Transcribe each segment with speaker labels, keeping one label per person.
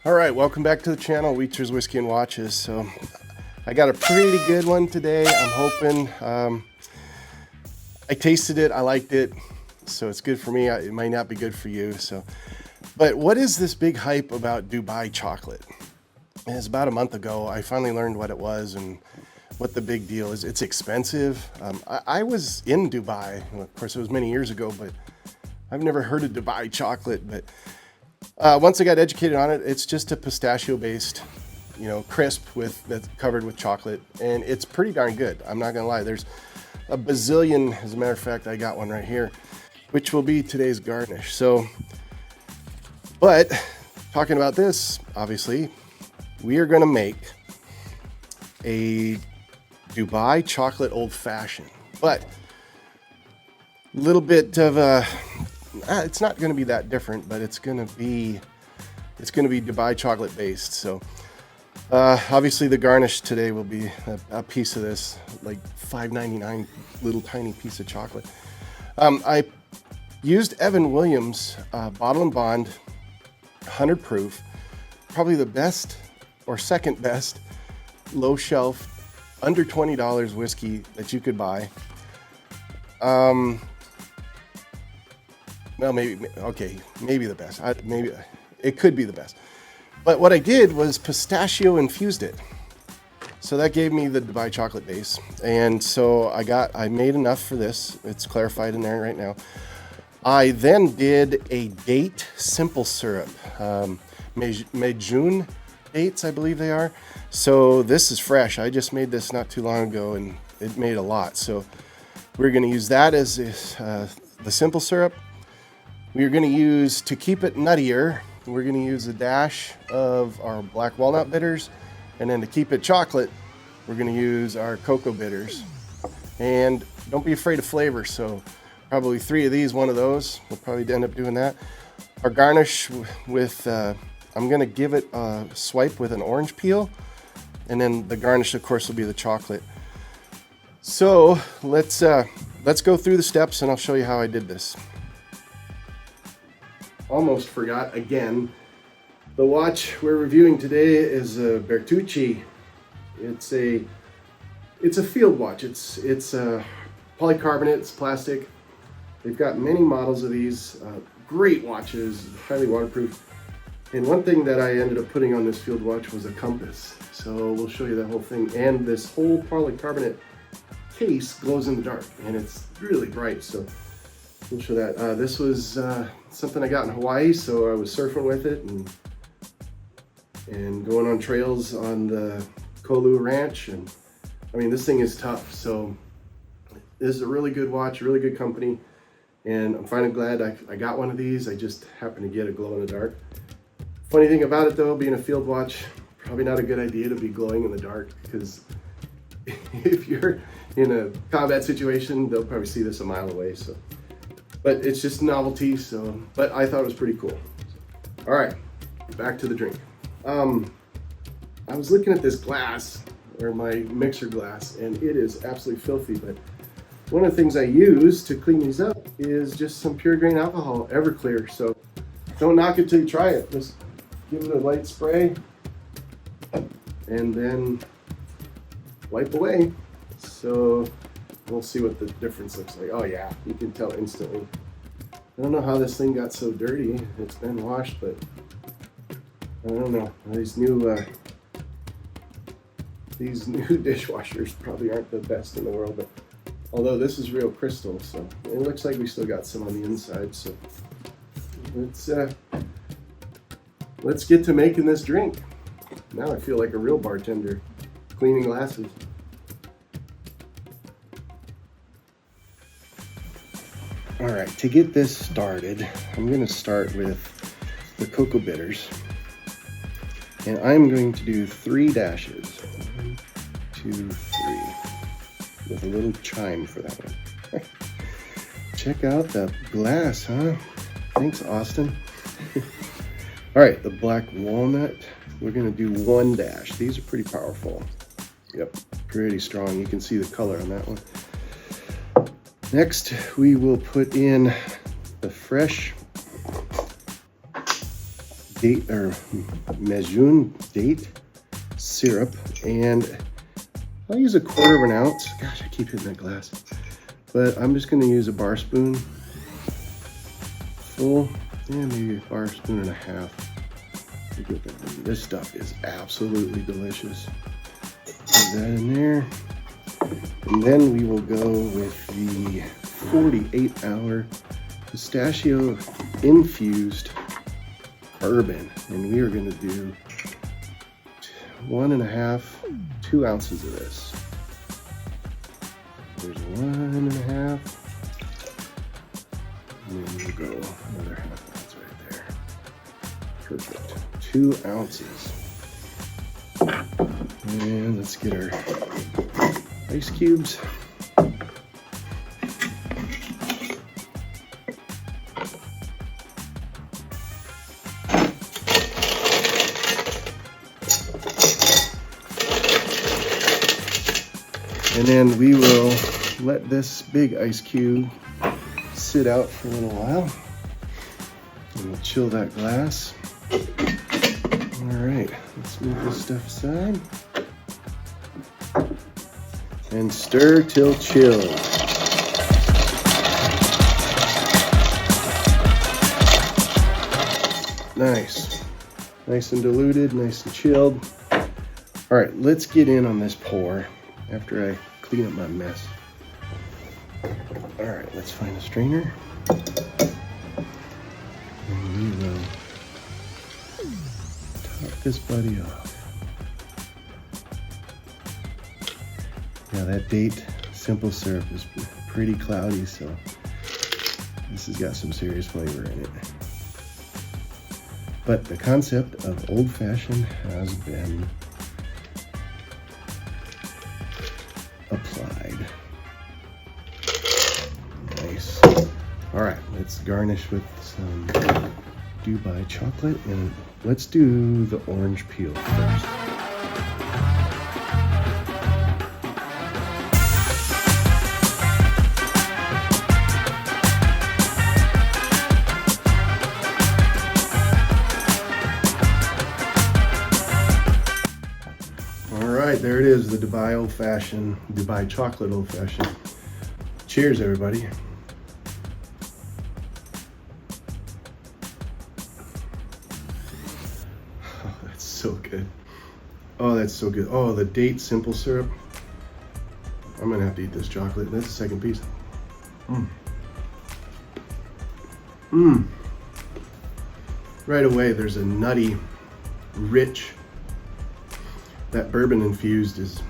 Speaker 1: All right, welcome back to the channel, Weetzer's Whiskey and Watches. So I got a pretty good one today. I'm hoping, I tasted it, I liked it, so it's good for me. It might not be good for you. But what is this big hype about Dubai chocolate? And it's about a month ago, I finally learned what it was and what the big deal is. It's expensive. I was in Dubai, of course it was many years ago, but I've never heard of Dubai chocolate. But once I got educated on it, it's just a pistachio-based, crisp that's covered with chocolate, and it's pretty darn good. I'm not gonna lie. There's a bazillion. As a matter of fact, I got one right here, which will be today's garnish. But talking about this, obviously, we are gonna make a Dubai chocolate old fashioned, but a little bit of a. It's not going to be that different, but it's going to be Dubai chocolate based. So obviously the garnish today will be a piece of this, like $5.99 little tiny piece of chocolate. I used Evan Williams Bottle and Bond 100 proof, probably the best or second best low shelf under $20 whiskey that you could buy. Well, maybe the best. Maybe it could be the best. But what I did was pistachio-infused it. So that gave me the Dubai chocolate base. And so I made enough for this. It's clarified in there right now. I then did a date simple syrup. Medjool dates, I believe they are. So this is fresh. I just made this not too long ago and it made a lot. So we're going to use that as the simple syrup. We're going to use, to keep it nuttier, we're going to use a dash of our black walnut bitters. And then to keep it chocolate, we're going to use our cocoa bitters. And don't be afraid of flavor. So probably 3 of these, 1 of those. We'll probably end up doing that. Our garnish with, I'm going to give it a swipe with an orange peel. And then the garnish, of course, will be the chocolate. So let's go through the steps and I'll show you how I did this. Almost forgot again. The watch we're reviewing today is a Bertucci. It's a field watch. It's polycarbonate. It's plastic. They've got many models of these. Great watches, highly waterproof. And one thing that I ended up putting on this field watch was a compass. So we'll show you that whole thing. And this whole polycarbonate case glows in the dark, and it's really bright. So we'll show that. This was something I got in Hawaii, so I was surfing with it and going on trails on the Kolu Ranch. And I mean, this thing is tough. So this is a really good watch, really good company. And I'm finally glad I got one of these. I just happened to get a glow in the dark. Funny thing about it though, being a field watch, probably not a good idea to be glowing in the dark, because if you're in a combat situation, they'll probably see this a mile away. So. But it's just novelty, but I thought it was pretty cool. All right, back to the drink. I was looking at this glass, or my mixer glass, and it is absolutely filthy, but one of the things I use to clean these up is just some pure grain alcohol, Everclear. So don't knock it till you try it. Just give it a light spray, and then wipe away. So we'll see what the difference looks like. Oh yeah, you can tell instantly. I don't know how this thing got so dirty. It's been washed, but I don't know. These new dishwashers probably aren't the best in the world, but although this is real crystal, so it looks like we still got some on the inside. So let's get to making this drink. Now I feel like a real bartender cleaning glasses. All right, to get this started, I'm going to start with the cocoa bitters. And I'm going to do 3 dashes. 1, 2, 3. With a little chime for that one. Check out that glass, huh? Thanks, Austin. All right, the black walnut, we're going to do 1 dash. These are pretty powerful. Yep, pretty strong. You can see the color on that one. Next, we will put in the fresh date or Medjool date syrup, and I'll use 1/4 ounce. Gosh, I keep hitting that glass. But I'm just gonna use a bar spoon full, and maybe a bar spoon and a half. This stuff is absolutely delicious. Put that in there. And then we will go with the 48-hour pistachio-infused bourbon. And we are going to do 1.5, 2 ounces of this. There's 1.5. And then we'll go another 1/2 ounce right there. Perfect. 2 ounces. And let's get our ice cubes. And then we will let this big ice cube sit out for a little while. And we'll chill that glass. All right, let's move this stuff aside. And stir till chilled. Nice. Nice and diluted, nice and chilled. All right, let's get in on this pour after I clean up my mess. All right, let's find a strainer. And we will top this buddy off. Yeah, that date simple syrup is pretty cloudy, so this has got some serious flavor in it. But the concept of old-fashioned has been applied. Nice. All right, let's garnish with some Dubai chocolate, and let's do the orange peel first. There it is, the Dubai old-fashioned, Dubai chocolate old-fashioned. Cheers, everybody. Oh, that's so good. Oh, that's so good. Oh, the date simple syrup. I'm gonna have to eat this chocolate. That's the second piece. Right away, there's a nutty, rich. That bourbon infused is,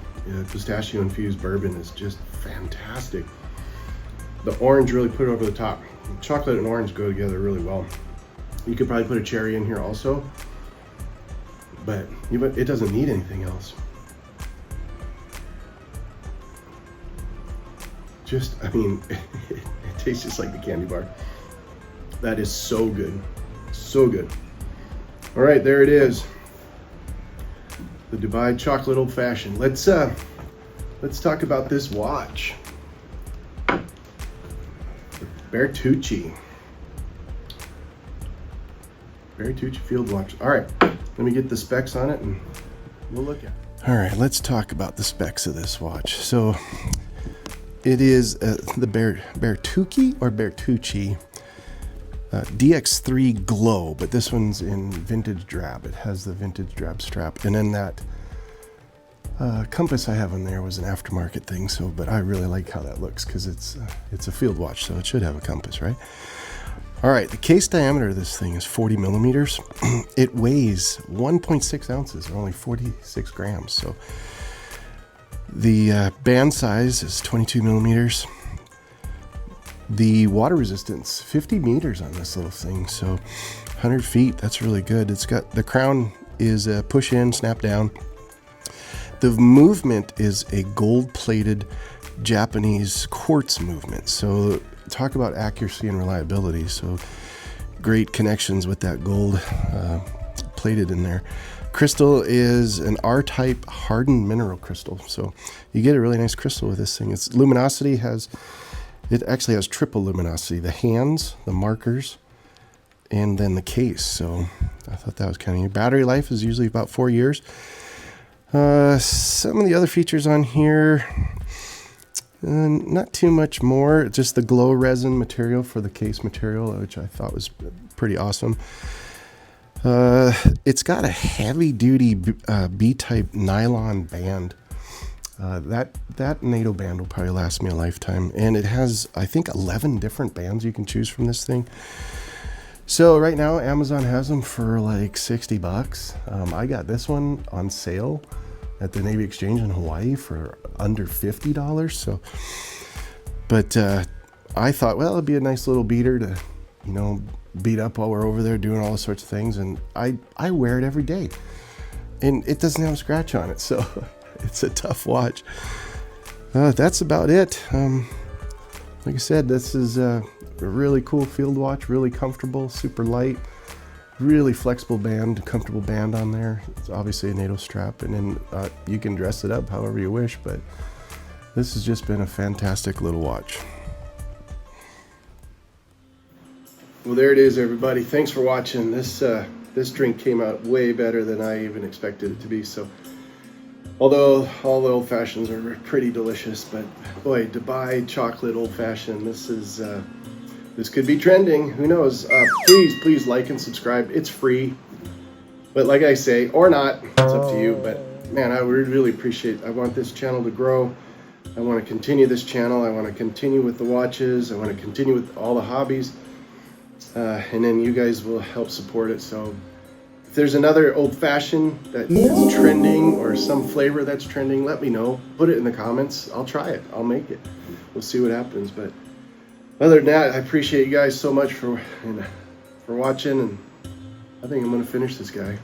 Speaker 1: pistachio infused bourbon is just fantastic. The orange really put it over the top. Chocolate and orange go together really well. You could probably put a cherry in here also, but it doesn't need anything else. Just, I mean, it tastes just like the candy bar. That is so good, so good. All right, there it is. The Dubai chocolate old fashioned. Let's talk about this watch. The Bertucci field watch. All right, let me get the specs on it and we'll look at it. All right, let's talk about the specs of this watch. So it is the Bertucci DX3 Glow, but this one's in vintage drab. It has the vintage drab strap, and then that compass I have on there was an aftermarket thing. So, but I really like how that looks because it's a field watch, so it should have a compass, right? All right, the case diameter of this thing is 40 millimeters. It weighs 1.6 ounces, or only 46 grams. So the band size is 22 millimeters. The water resistance, 50 meters on this little thing, so 100 feet, that's really good. It's got, the crown is a push in, snap down. The movement is a gold-plated Japanese quartz movement. So talk about accuracy and reliability. So great connections with that gold plated in there. Crystal is an R-type hardened mineral crystal. So you get a really nice crystal with this thing. Its luminosity it actually has triple luminosity. The hands, the markers, and then the case. So I thought that was kind of neat. Battery life is usually about 4 years. Some of the other features on here, not too much more. Just the glow resin material for the case material, which I thought was pretty awesome. It's got a heavy duty B-type nylon band. That NATO band will probably last me a lifetime. And it has, I think, 11 different bands you can choose from this thing. So right now Amazon has them for like $60. I got this one on sale at the Navy Exchange in Hawaii for under $50. So, but I thought, well, it'd be a nice little beater to, you know, beat up while we're over there doing all sorts of things. And I wear it every day, and it doesn't have a scratch on it, so it's a tough watch. That's about it. Like I said, this is a really cool field watch, really comfortable, super light, really flexible band, comfortable band on there. It's obviously a NATO strap, and then you can dress it up however you wish, but this has just been a fantastic little watch. Well, there it is, everybody. Thanks for watching. This drink came out way better than I even expected it to be. So, although all the old fashions are pretty delicious, but boy, Dubai chocolate old fashioned. This could be trending. Who knows? Please like and subscribe. It's free, but like I say, or not, it's up to you. But man, I would really appreciate. I want this channel to grow. I want to continue this channel. I want to continue with the watches. I want to continue with all the hobbies. And then you guys will help support it. So if there's another old fashioned that is trending or some flavor that's trending, let me know. Put it in the comments. I'll try it. I'll make it. We'll see what happens. But other than that, I appreciate you guys so much for watching, and I think I'm going to finish this guy.